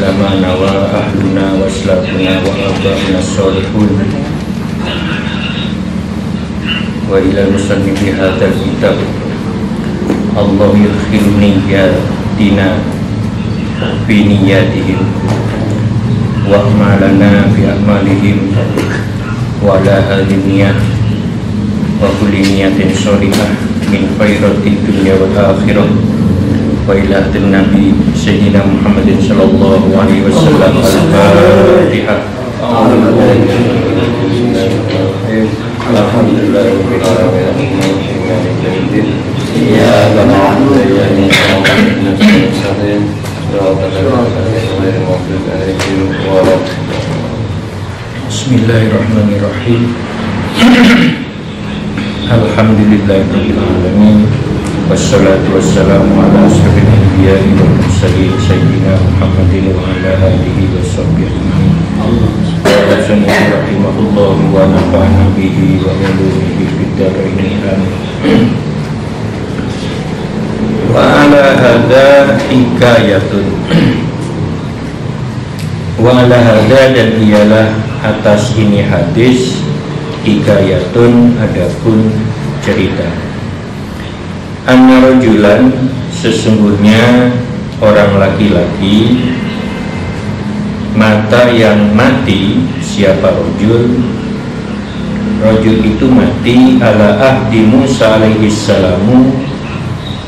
kullama nawa ahluna waslabuna wa aba'una sholihun. Wa ila musannifi hadzal kitab Allah yudkhil niyatina fi niyatihim wa a'malana fi a'malihim wa ala hadhihi niyat wa kulli niyatin sholihah min khairatin dunya wal akhirah. Wa ila nabi sayyidina Muhammadin sallallahu alaihi wasallam. Al-Fatihah. Alhamdulillahirabbil alamin. Ya na'budu wa nasta'in. Bismillahirrahmanirrahim. Alhamdulillahirabbil alamin. Wassalatu wassalamu ala asyrofil anbiya'i wal mursalin sayyidina Muhammadin wa ala alihi washabbihi ajma'in. Rahimahullah wa nafa'ana bihi wa ulumihi fid dharain. Wa ala hadza hikayatun. Wa ala hadza, dan ialah atas ini hadis, hikayatun, adapun cerita. Anna rajulan, sesungguhnya orang laki-laki, mata yang mati. Siapa rajul? Rajul itu mati ala ahdi Musa alaihi salamu,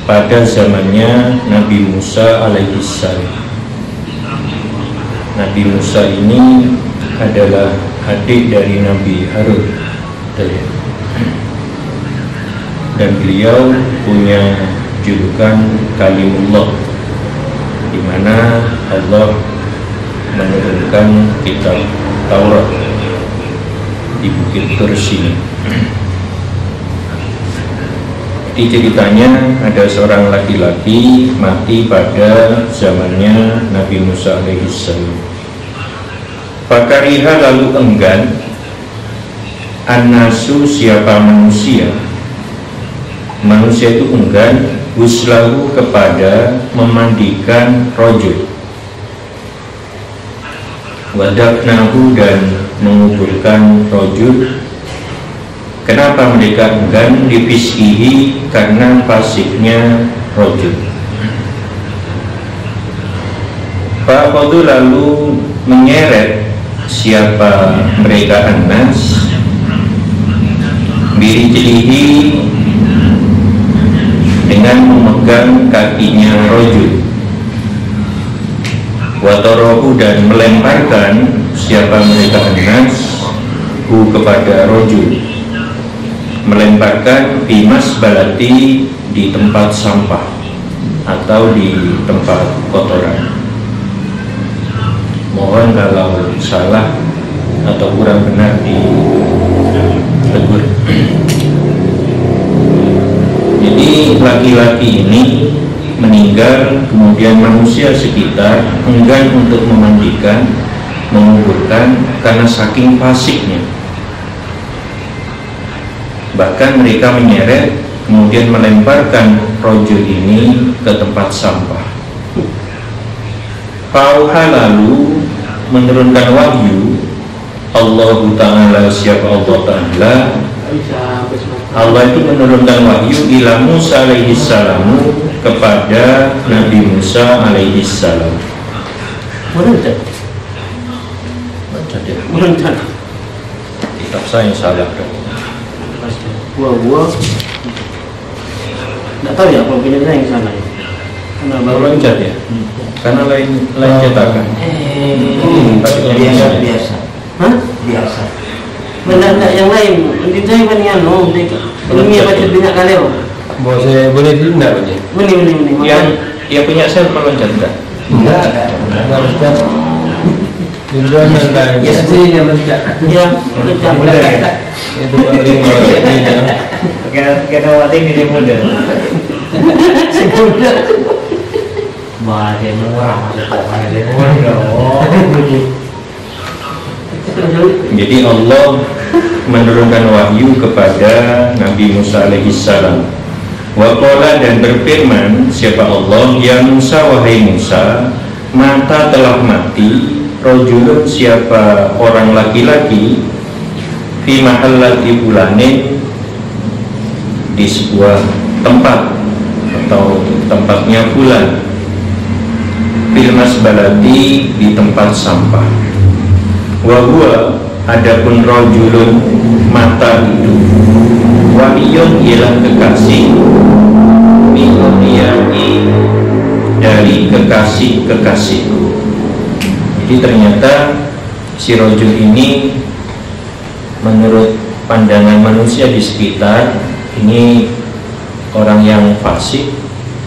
pada zamannya Nabi Musa alaihi salam. Nabi Musa ini adalah adik dari Nabi Harun, dan beliau punya julukan Kalimullah, di mana Allah menurunkan kitab Taurat di Bukit Tur Sini. Di ceritanya ada seorang laki-laki mati pada zamannya Nabi Musa alaihissalam. Fakariha, lalu enggan, annasu, siapa manusia. Manusia itu enggan, huslahu, kepada memandikan rajul, wadafnahu, dan menguburkan rajul. Kenapa mereka enggan? Difisihi, karena pasiknya rajul. Fa'khadhu, lalu menyeret siapa mereka annas, birijlihi, dengan memegang kakinya rajul, watorohu, dan melemparkan siapa mereka annas, hu, kepada rajul, melemparkan bimas balati, di tempat sampah atau di tempat kotoran. Mohon kalau salah atau kurang benar ditegur. Jadi laki-laki ini meninggal, kemudian manusia sekitar enggan untuk memandikan, menguburkan, karena saking fasiknya. Bahkan mereka menyeret, kemudian melemparkan rajul ini ke tempat sampah. Fauha, lalu menurunkan wahyu Allah Ta'ala, siapa Allah Ta'ala. Allah itu menurunkan wahyu ila Musa alaihissalamu, kepada Nabi Musa alaihissalam. Merencan. Kitab saya salah. Gua nggak tahu ya kalau punya yang salah ya. Karena baru loncat ya. Karena lain cetakan. Biasa. Hah? Biasa. Benar yang lain. Nanti saya bandingan no. Ilmiah baca banyak kali loh. Boleh dulu enggak Pak? Boleh. Yang punya saya meloncat enggak? Enggak. Harus duluan enggak. Ya sendiri yang meloncat. Ya, meloncat. Itu paling mudah. Kita waktu ini dia muda. Wah, dia murah. Jadi Allah menurunkan wahyu kepada Nabi Musa alaihissalam. Wa qala, dan berfirman siapa Allah, ya Musa, wahai Musa, mata telah mati rojulun siapa orang laki-laki fi mahallati fulanin di sebuah tempat atau tempatnya fulan, fil masbalati di tempat sampah. Wa huwa adapun rojulun mata itu waliyun ialah kekasih minuniyai dari kekasih-kekasihku. Jadi ternyata si rojul ini menurut pandangan manusia di sekitar ini orang yang fasik,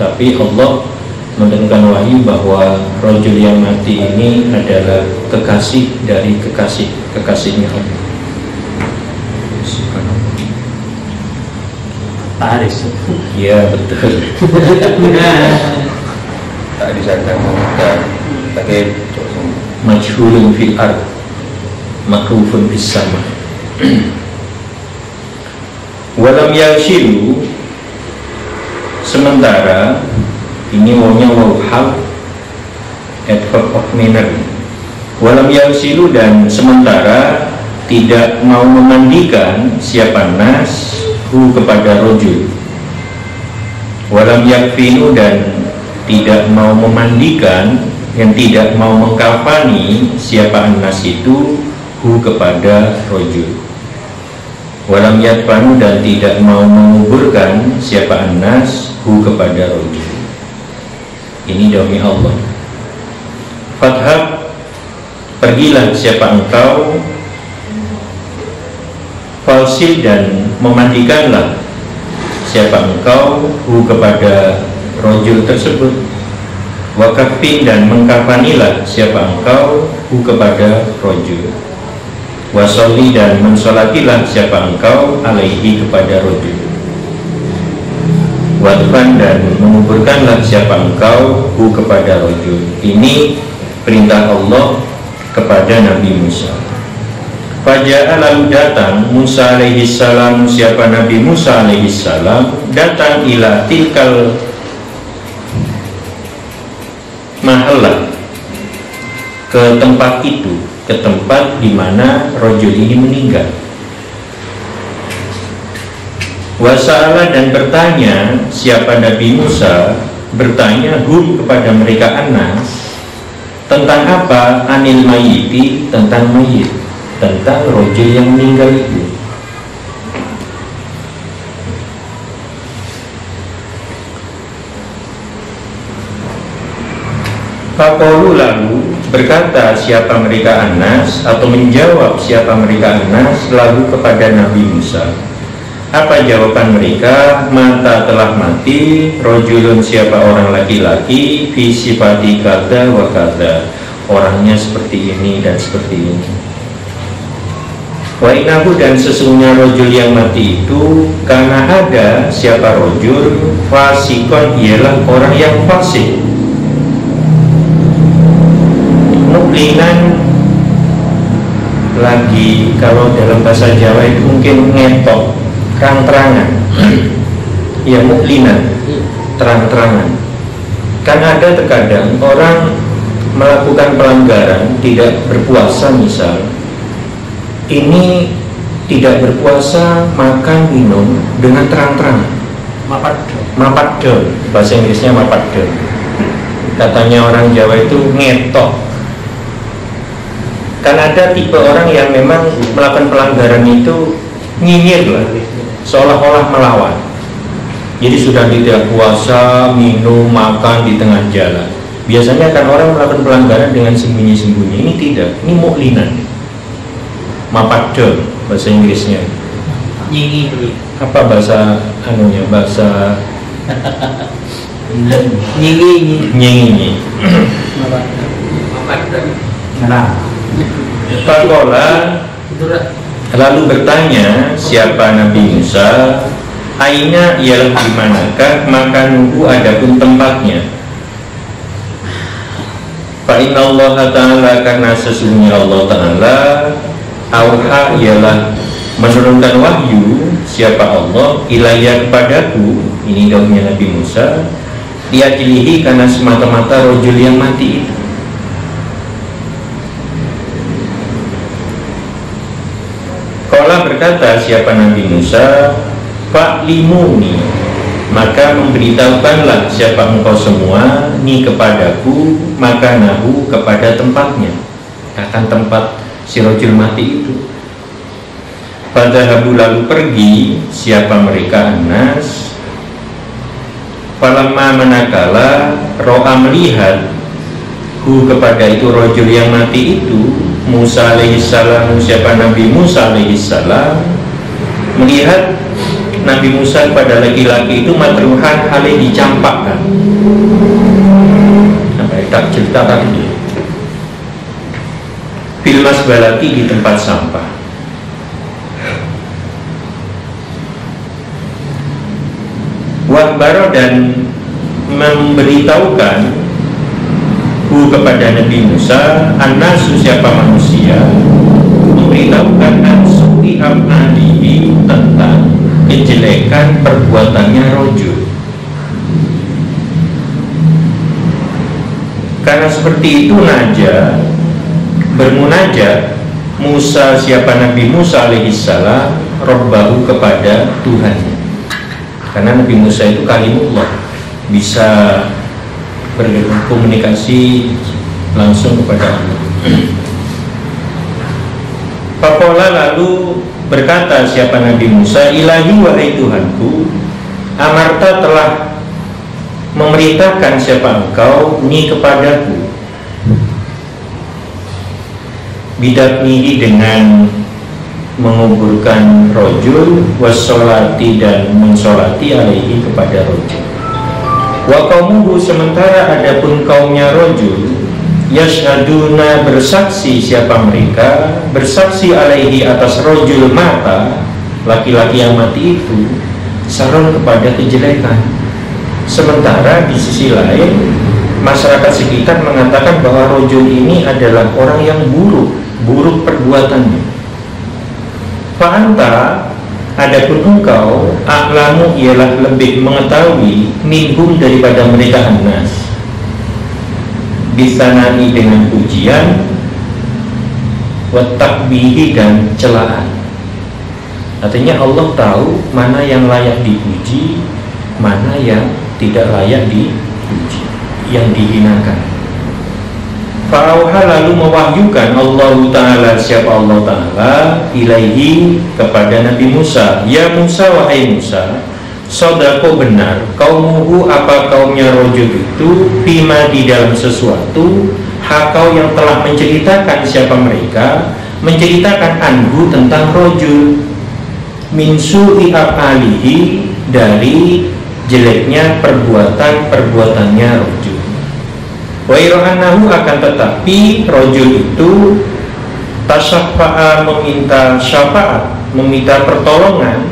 tapi Allah menurunkan wahyu bahwa rojul yang mati ini adalah kekasih dari kekasihnya Allah. Paris. Ya betul. Tak disangka pakai Majhulun fil ard makrufun fis sama. Walam yashilu, sementara ini wawnya waw hal adverb of manner. Walam yasilu, dan sementara tidak mau memandikan siapa nas hu kepada rojul. Walam yakfinu, dan tidak mau memandikan, yang tidak mau mengkafani siapa nas itu hu kepada rojul. Walam yadfanu, dan tidak mau menguburkan siapa nas hu kepada rojul. Ini demi Allah. Fathab, pergilah siapa engkau, falsil, dan memandikanlah siapa engkau hu kepada rojul tersebut. Wakafin, dan mengkafanilah siapa engkau hu kepada rojul. Wasoli, dan mensolatilah siapa engkau alaihi kepada rojul. Wadfan, dan menguburkanlah siapa engkau hu kepada rojul. Ini perintah Allah kepada Nabi Musa. Faja'a, lalu datang Musa alaihi salam, siapa Nabi Musa alaihi salam datang ila tilkal mahallah, ke tempat itu, ke tempat di mana rojul ini meninggal. Wasa'ala, dan bertanya siapa Nabi Musa, bertanya hum kepada mereka anas, tentang apa? Anil mayiti, tentang mayit, tentang rojul yang meninggal itu. Faqalu, lalu berkata siapa mereka anas, atau menjawab siapa mereka anas lalu kepada Nabi Musa. Apa jawaban mereka? Mata telah mati rojulun, siapa orang laki-laki, fi sifati kada wa kada, orangnya seperti ini dan seperti ini. Wa innahu, dan sesungguhnya rojul yang mati itu, karena ada siapa rojul fasikon, ialah orang yang fasik. Muklinan, lagi kalau dalam bahasa Jawa itu mungkin ngetok, terang-terangan. Ya, muklinan, terang-terangan. Kan ada terkadang orang melakukan pelanggaran, tidak berpuasa misal, ini tidak berpuasa, makan, minum dengan terang-terangan. Mapaddo, bahasa Inggrisnya mapaddo. Katanya orang Jawa itu ngetok. Kan ada tipe orang yang memang melakukan pelanggaran itu nyinyir lah, seolah-olah melawan. Jadi sudah tidak puasa, minum, makan di tengah jalan. Biasanya kan orang melakukan pelanggaran dengan sembunyi-sembunyi. Ini tidak, ini muklinan. Mapaddo bahasa Inggrisnya. Nyingi. Apa bahasa anunya? Bahasa nyingi. Nah, Faqala, lalu bertanya siapa Nabi Musa, aina, ialah di manakah, makanuhu, adapun tempatnya. Fa inna Allah Ta'ala, karena sesungguhnya Allah Ta'ala auha, ialah menurunkan wahyu siapa Allah ilayya kepadaku, ini dawuhnya Nabi Musa, diajilihi, karena semata-mata rojul yang mati itu. berkata siapa Nabi Musa, fa'limuni, maka memberitahukanlah siapa engkau semua ni kepadaku, maka nahu kepada tempatnya, akan tempat si rojul mati itu. Fadhahabu, lalu pergi siapa mereka Anas. Falamma manakala ro'a, melihat hu kepada itu rojul yang mati itu, Musa alaihissalam, siapa Nabi Musa alaihissalam, melihat Nabi Musa kepada laki-laki itu matruhan, hal dicampakkan. Sampai tak cerita tadi fil masbalati, di tempat sampah. Wahbaro, dan memberitahukan hu kepada Nabi Musa, annasu, siapa manusia, memberitahukan ansu'i amalihi, tentang kejelekan perbuatannya rojul. Karena seperti itu naja, bermunajat Musa, siapa Nabi Musa alaihissalam, Rabbahu, kepada Tuhannya. Karena Nabi Musa itu kalimullah, bisa berkomunikasi langsung kepada Allah. Faqala, lalu berkata siapa Nabi Musa, ilahi, wahai Tuhanku, amarta, telah memerintahkan siapa engkau ni kepadaku, bidafnihi, dengan menguburkan rojul, wassolati, dan mensolati alaihi, kepada rojul. Wa qaumuhu, sementara adapun kaumnya rojul, yashhaduna, bersaksi siapa mereka, bersaksi alaihi, atas rojul mata, laki-laki yang mati itu, saron, kepada kejelekan. Sementara di sisi lain masyarakat sekitar mengatakan bahwa rojul ini adalah orang yang buruk perbuatannya. Fa'anta, adapun engkau, a'lamu, ialah lebih mengetahui, minhum, daripada mereka Anas, bisanani, dengan pujian, watakbihi, dan celaan. Artinya Allah tahu mana yang layak dipuji, mana yang tidak layak dipuji, yang dihinakan. Fa'auha, lalu mewahyukan Allah Ta'ala, siapa Allah Ta'ala, ilaihi, kepada Nabi Musa, ya Musa, wahai Musa, sodako, benar, kaumuhu, apa kaumnya rojul itu, fima, di dalam sesuatu, hakau, yang telah menceritakan siapa mereka, menceritakan anhu, tentang rojul, min su'i af'alihi, dari jeleknya perbuatannya rojul. Wa irohanahu, akan tetapi rojul itu tasyafa'a, meminta syafaat, meminta pertolongan,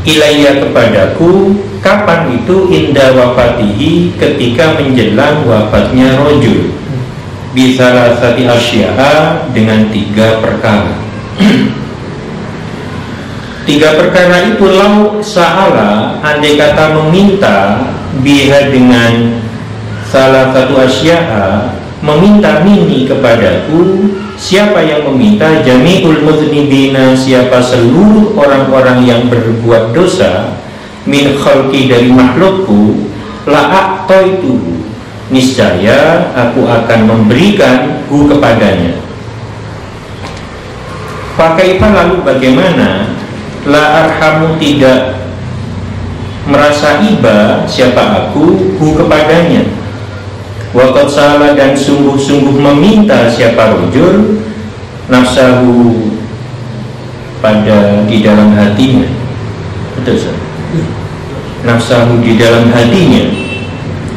ilayya, kepadaku, kapan itu, inda wafatihi, ketika menjelang wafatnya rojul, bisalasati asya'a, dengan 3 perkara. 3 perkara itu, lau sa'ala, andai kata meminta, biha, dengan salah satu asya'a, meminta mini kepadaku, siapa yang meminta, jami'ul mudhnibina, siapa seluruh orang-orang yang berbuat dosa, min khalqi, dari makhlukku, la'a'toitu, niscaya aku akan memberikan hu, kepadanya. Fakaifa, lalu bagaimana, la arhamu, tidak merasa iba siapa aku hu, kepadanya. Waqad salah, dan sungguh-sungguh meminta siapa rojul, nafsahu, di dalam hatinya. Betul, nafsahu, di dalam hatinya.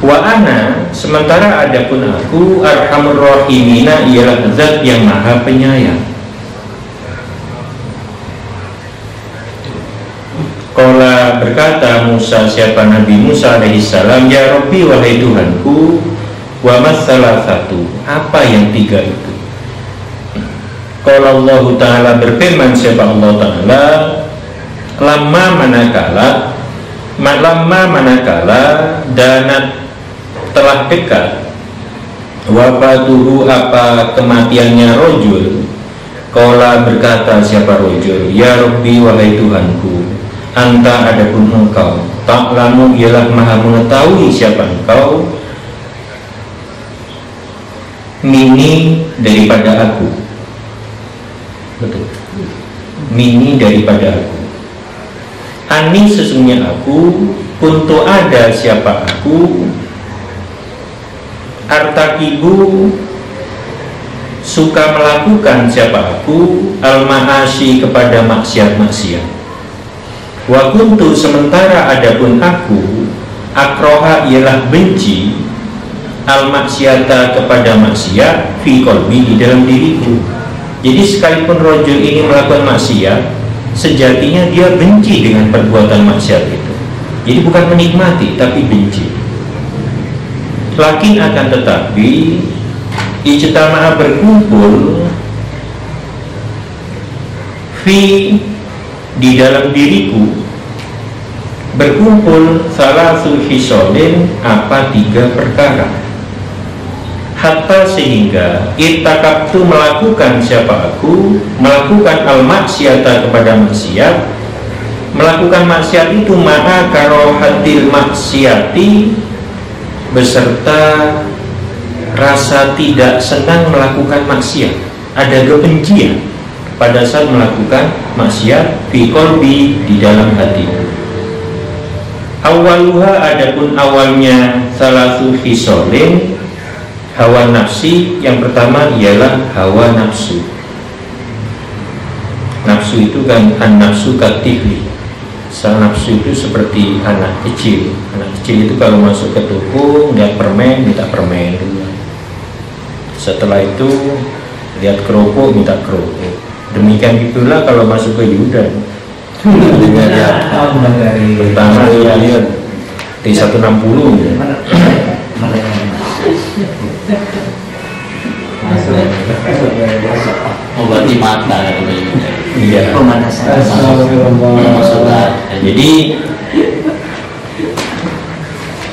Wa ana, sementara adapun aku, arhamur rahimina, ialah zat yang maha penyayang. Qala, berkata Musa, siapa Nabi Musa alaihissalam, ya Rabbi, wahai Tuhanku, wa masalah satu, apa yang 3 itu? Qala Allah Ta'ala, berfirman siapa Allah Ta'ala, lamma manakala danat, telah dekat, wafatuhu, apa kematiannya rojul, Qala berkata siapa rojul, ya Rabbi wahai Tuhanku, anta adapun engkau, ta'lamu ialah maha mengetahui siapa engkau, mini daripada aku. Betul. Mini daripada aku. Ani sesungguhnya aku, kuntu ada siapa aku, artakibu suka melakukan siapa aku, al-ma'asi kepada maksiat-maksiat. Wa kuntu sementara adapun aku, akroha ialah benci, al-maksiata kepada maksiat, fi qalbi di dalam diriku. Jadi sekalipun rojul ini melakukan maksiat, sejatinya dia benci dengan perbuatan maksiat itu. Jadi bukan menikmati, tapi benci. Lakin akan tetapi ijtama'a berkumpul fi di dalam diriku, berkumpul salasul hisolin apa 3 perkara, hatta sehingga irtakabtu melakukan siapa aku, melakukan al-maksiata kepada maksiat, melakukan maksiat itu ma'a karohatil maksiati beserta rasa tidak senang melakukan maksiat, ada kebencian pada saat melakukan maksiat, fi qalbi di dalam hati. Awaluha adapun awalnya salasu hisolin, hawa nafsi, yang pertama ialah hawa nafsu. Nafsu itu kan an-nafsu katifli. Nafsu itu seperti anak kecil. Anak kecil itu kalau masuk ke toko lihat permen, minta permen dulu. Setelah itu lihat kerupuk, minta kerupuk. Demikian itulah kalau masuk ke Yudan. Pertama lihat T160. Obati mata. Iya. Jadi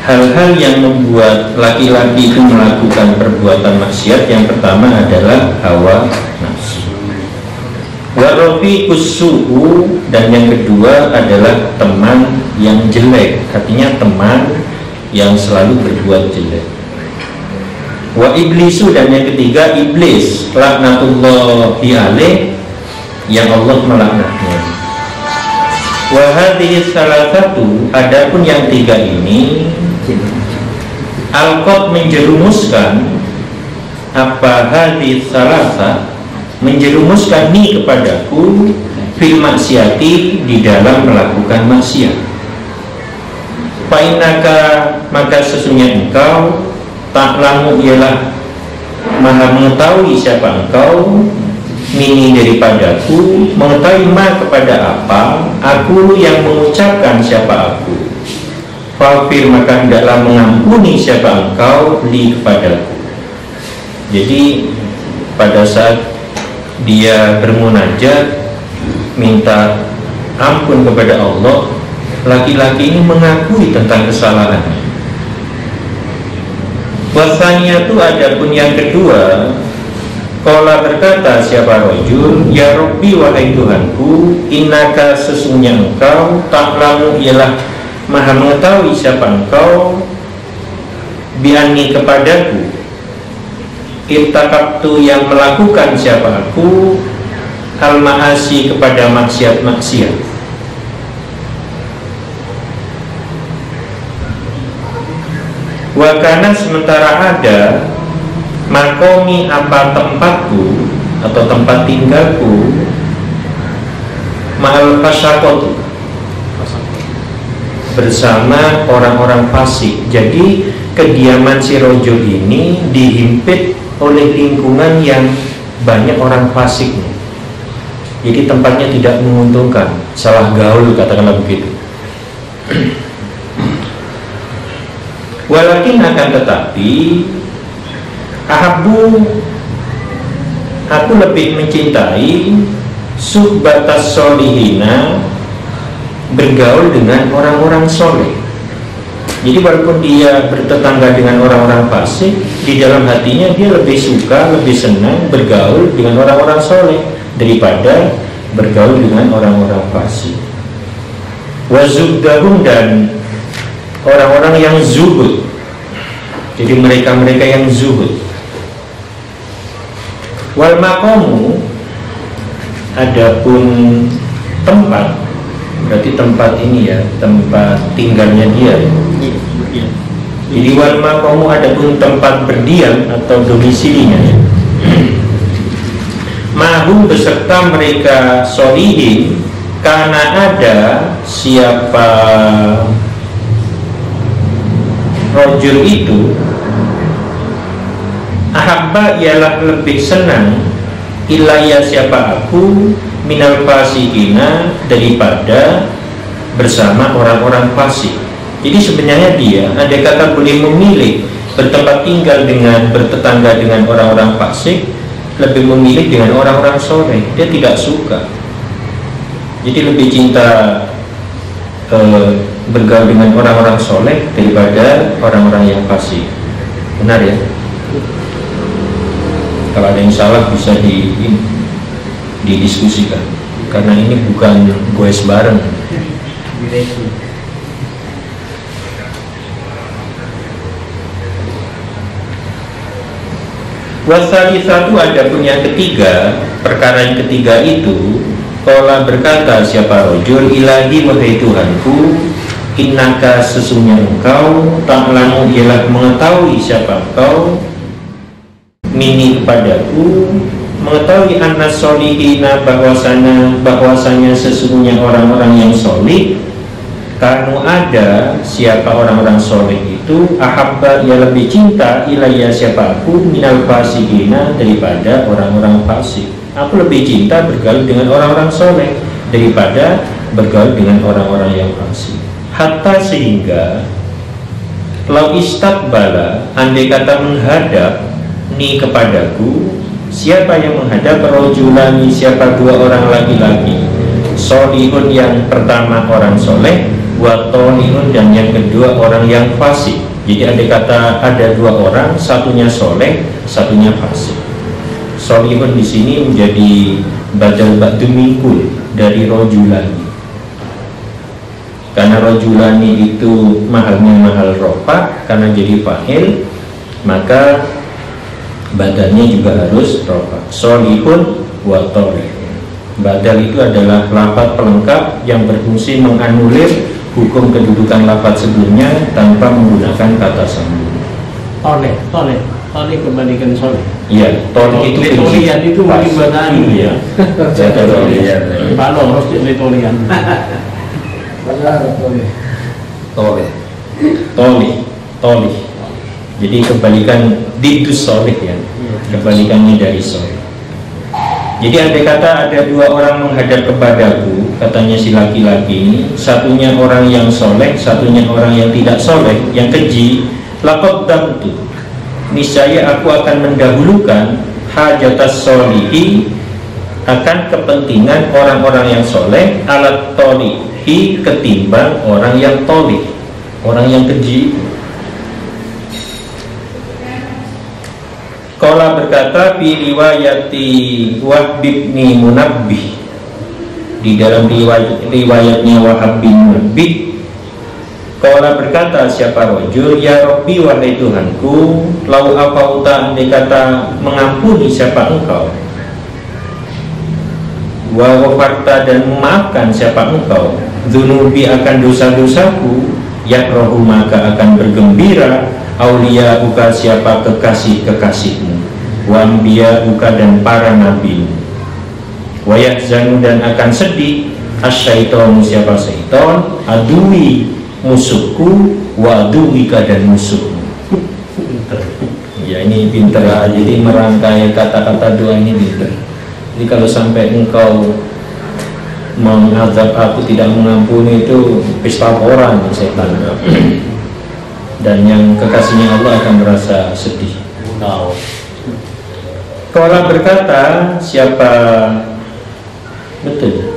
hal-hal yang membuat laki-laki itu melakukan perbuatan maksiat, yang pertama adalah hawa nafsu. Warofi kusuhu, dan yang kedua adalah teman yang jelek, artinya teman yang selalu berbuat jelek. Wa iblisu, dan yang ketiga iblis, laknatullahi alaih, yang Allah melaknatnya. Wa hadhihi salasatu, adapun yang 3 ini alqat menjerumuskan, apa hadhihi salasa, menjerumuskan ni kepadaku, fil maksiati di dalam melakukan maksiat. Fa innaka, maka sesungguhnya engkau, ta'lamu ialah maha mengetahui siapa engkau, mini daripadaku, mengetahui ma kepada apa aku yang mengucapkan siapa aku. Fafir, maka hendaklah mengampuni siapa engkau li kepadaku. Jadi pada saat dia bermunajat minta ampun kepada Allah, laki-laki ini mengakui tentang kesalahannya. Wasanya itu adapun yang kedua, qala berkata siapa rajul, ya Rabbi wahai Tuhanku, innaka sesungguhnya engkau, ta'lamu ialah maha mengetahui siapa engkau, bi'ani kepadaku, irtakabtu yang melakukan siapa aku, al-ma'asi kepada maksiat-maksiat. Wakana sementara ada, makomi apa tempatku atau tempat tinggalku, ma'al fasyakot, bersama orang-orang fasik. Jadi kediaman si rojul ini dihimpit oleh lingkungan yang banyak orang fasiknya. Jadi tempatnya tidak menguntungkan, salah gaul katakanlah begitu. Walakin akan tetapi aku lebih mencintai suhbatas solihina, bergaul dengan orang-orang soleh. Jadi walaupun dia bertetangga dengan orang-orang fasik, di dalam hatinya dia lebih suka, lebih senang bergaul dengan orang-orang soleh. daripada bergaul dengan orang-orang fasik. Wazubdahum, dan orang-orang yang zuhud, jadi mereka-mereka yang zuhud. Wal maqamu, adapun tempat, berarti tempat ini ya, tempat tinggalnya dia. Jadi wal maqamu, adapun tempat berdiam atau domisilinya, mahum, beserta mereka solihin, karena ada siapa rojul itu, ahabba, ialah lebih senang, ilaya, siapa aku, minal fasikina, daripada bersama orang-orang fasik. Jadi sebenarnya dia, andai kata boleh memilih bertempat tinggal dengan bertetangga dengan orang-orang fasik, lebih memilih dengan orang-orang soleh. Dia tidak suka, jadi lebih cinta bergaul dengan orang-orang soleh daripada orang-orang yang fasik. Benar ya? Kalau ada yang salah bisa didiskusikan, karena ini bukan goes bareng. Wasali satu, adapun yang ketiga, perkara yang ketiga itu, qala, berkata siapa rojul, ilahi, wahai Tuhanku, innaka, sesungguhnya engkau, ta'lamu, ialah mengetahui siapa engkau, mini, kepadaku, mengetahui anna solihina, bahwasanya sesungguhnya orang-orang yang solih, kanu, ada siapa orang-orang soleh itu, ahabba, ia lebih cinta, ilayya, siapa aku, minal fasikina, daripada orang-orang fasik. Aku lebih cinta bergaul dengan orang-orang soleh daripada bergaul dengan orang-orang yang fasik. Hatta, sehingga lau istakbala, andai kata menghadap, ni, kepadaku, siapa yang menghadap, rojulani, siapa dua orang laki-laki, solihun, yang pertama orang soleh, watolihun, dan yang kedua orang yang fasik. Jadi andai kata ada dua orang, satunya soleh, satunya fasik. Solihun di sini menjadi badal ba'du minkul dari rojulani, karena rojulani itu mahalnya mahal rofa, karena jadi fa'il maka badalnya juga harus rofa. Solihun wa tolihun, badal itu adalah lafaz pelengkap yang berfungsi menganulir hukum kedudukan lafaz sebelumnya tanpa menggunakan kata sambung. Toleh kebalikan soleh. Iya, toleh itu tolian itu mungkin buatan. Iya. Jadi tolian. Kalau harus jadi tolian. Toleh. Jadi kebalikan didus soleh ya. Kebalikannya dari soleh. Jadi andai kata ada dua orang menghadap kepadaku, katanya si laki-laki ini, satunya orang yang soleh, satunya orang yang tidak soleh, yang keji, laqad damtu, niscaya aku akan mendahulukan hajatas solihi, akan kepentingan orang-orang yang soleh, alat tolihi, ketimbang orang yang tolih, orang yang keji. Qala, berkata fi riwayati Wahb bin Munabbih, di dalam riwayatnya Wahab bin Munabbih, qala, berkata siapa rojul, ya Rabbi, wahai Tuhanku, lau afauta, andai kata mengampuni siapa engkau, wa ghafarta, dan memaafkan siapa engkau, dzunubi, akan dosa-dosaku, yakrohu, maka akan bergembira, aulia buka, siapa kekasih-kekasihmu, wambia buka, dan para nabi, wayahzanu, dan akan sedih, asyaitonu, siapa syaiton, adui, musuhku, wa aduwika, dan musuhmu. Ya, ini pinter ya. Jadi merangkai kata-kata doa ini pinter. Jadi kalau sampai engkau mengazab aku, tidak mengampuni, itu pesta orang setan. Dan yang kekasihnya Allah akan merasa sedih. Qala, berkata siapa, betul,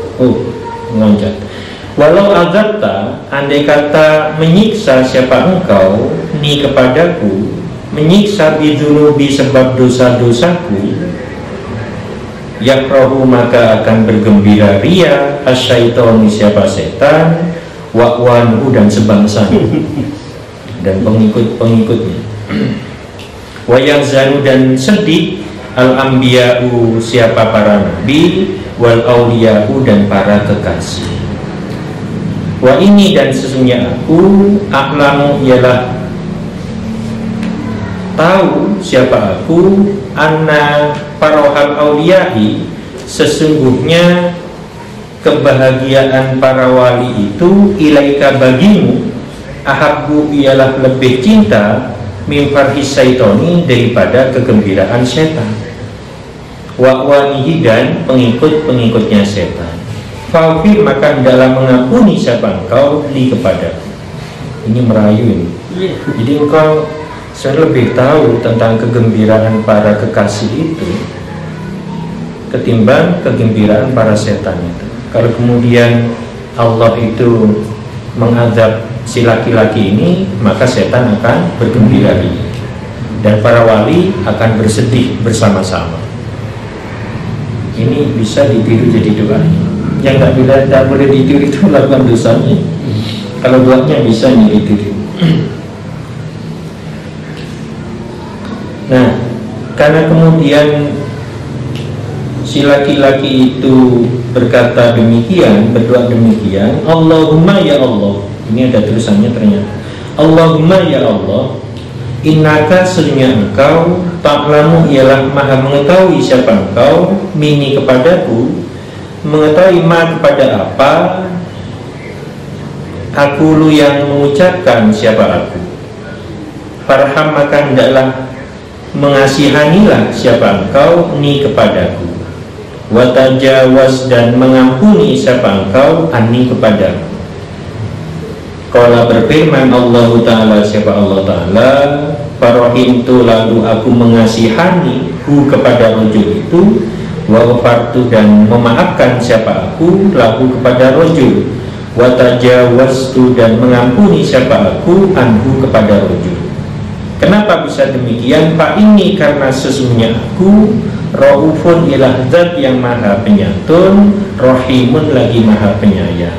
loncat. Walau azabta, andai kata menyiksa siapa engkau, ni, kepadaku, menyiksa bidzunubi, sebab dosa-dosaku, yakrahu maka akan bergembira ria asyaitonu siapa setan wa'wanhu dan sebangsanya dan pengikut-pengikutnya wa yahzanu dan sedih al-anbiya'u siapa para nabi wal auliya'u dan para kekasih. Wa ini dan sesungguhnya aku a'lamu ialah tahu siapa aku anna parohal auliya'i sesungguhnya kebahagiaan para wali itu ilaika bagimu ahabbu ialah lebih cinta min farhis syaitoni daripada kegembiraan setan wa'wanihi dan pengikut-pengikutnya setan. Faufir maka hendaklah mengampuni siapa engkau li kepadaku. Ini merayu ini. Jadi engkau saya lebih tahu tentang kegembiraan para kekasih itu ketimbang kegembiraan para setan itu. Kalau kemudian Allah itu mengadab si laki-laki ini, maka setan akan bergembira dan para wali akan bersedih bersama-sama. Ini bisa ditiru jadi doa. Yang tidak boleh ditiru itu melakukan dosanya. Kalau doanya bisa ditiru. Nah, karena kemudian si laki-laki itu berkata demikian, berdoa demikian, Allahumma ya Allah. Ini ada tulisannya ternyata. Allahumma ya Allah, innaka sesungguhnya engkau ta'lamu ialah maha mengetahui siapa engkau mini kepadaku, mengetahui ma kepada apa aku lu yang mengucapkan siapa aku. Farham maka hendaklah mengasihanilah siapa engkau ni kepadaku, watajawaz dan mengampuni siapa engkau ani kepadaku. Qala berfirman Allah Ta'ala siapa Allah Ta'ala farahimtu lalu aku mengasihani hu kepada rojul itu wa ghafartu dan memaafkan siapa aku lahu kepada rojul wa tajawaztu dan mengampuni siapa aku anhu kepada rojul. Kenapa bisa demikian? Pak ini karena sesungguhnya aku raufun ilah zat yang maha penyantun, rahimun lagi maha penyayang.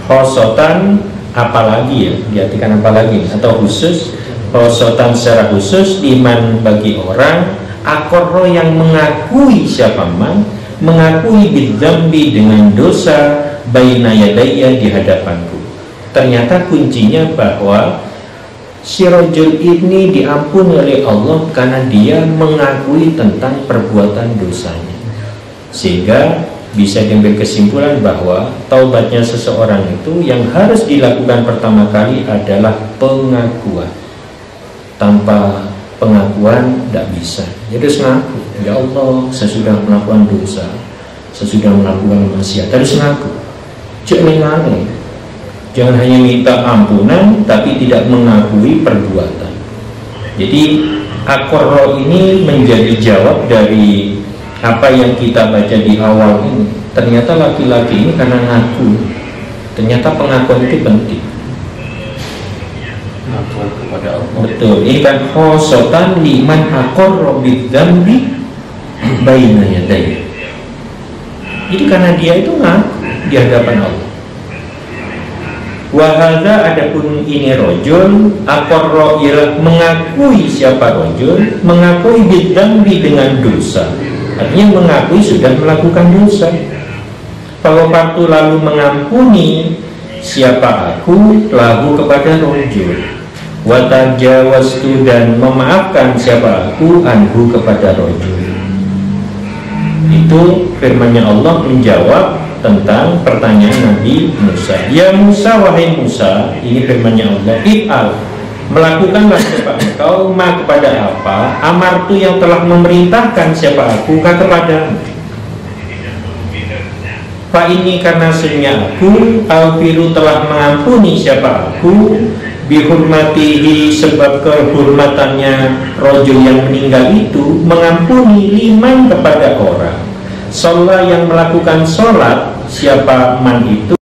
Khosotan apalagi ya, diartikan apalagi atau khusus, khosotan secara khusus iman bagi orang akorro yang mengakui siapa man, mengakui bidzambi dengan dosa baina yadaya di hadapanku. Ternyata kuncinya bahwa si rojul ini diampuni oleh Allah karena dia mengakui tentang perbuatan dosanya, sehingga bisa diambil kesimpulan bahwa taubatnya seseorang itu yang harus dilakukan pertama kali adalah pengakuan. Tanpa pengakuan tidak bisa. Jadi harus ngaku, ya Allah, saya sudah melakukan dosa, saya sudah melakukan maksiat. Harus ngaku. Jangan hanya minta ampunan tapi tidak mengakui perbuatan. Jadi akorro ini menjadi jawab dari apa yang kita baca di awal ini. Ternyata laki-laki ini karena ngaku. Ternyata pengakuan itu penting. Ngaku kepada Allah. Betul. Ini kan khosotan liman aqarra bidzambi baina yadayhi. Jadi karena dia itu ngaku di hadapan Allah. Wa hadza adapun ini rojul aqarra ialah mengakui siapa rojul, mengakui bidzambi dengan dosa. Artinya mengakui sudah melakukan dosa. Fawafartu lalu mengampuni siapa aku lahu kepada rojul. Watajawaztu dan memaafkan siapa aku anhu kepada rojul. Itu firman-Nya Allah menjawab tentang pertanyaan Nabi Musa. Ya Musa, wahai Musa, ini firman-Nya Allah, if'al, melakukanlah siapa engkau ma kepada apa amartu yang telah memerintahkan siapa aku kepadamu. Fa ini karena sesungguhnya aku alfiru telah mengampuni siapa aku bihurmatihi sebab kehormatannya rojul yang meninggal itu mengampuni liman kepada orang sholat yang melakukan sholat siapa man itu